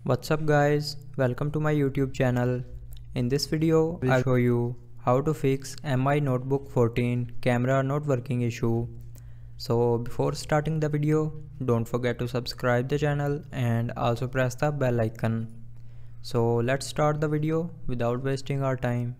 What's up guys, welcome to my YouTube channel. In this video I'll show you how to fix MI Notebook 14 camera not working issue. So before starting the video, don't forget to subscribe the channel and also press the bell icon. So let's start the video without wasting our time.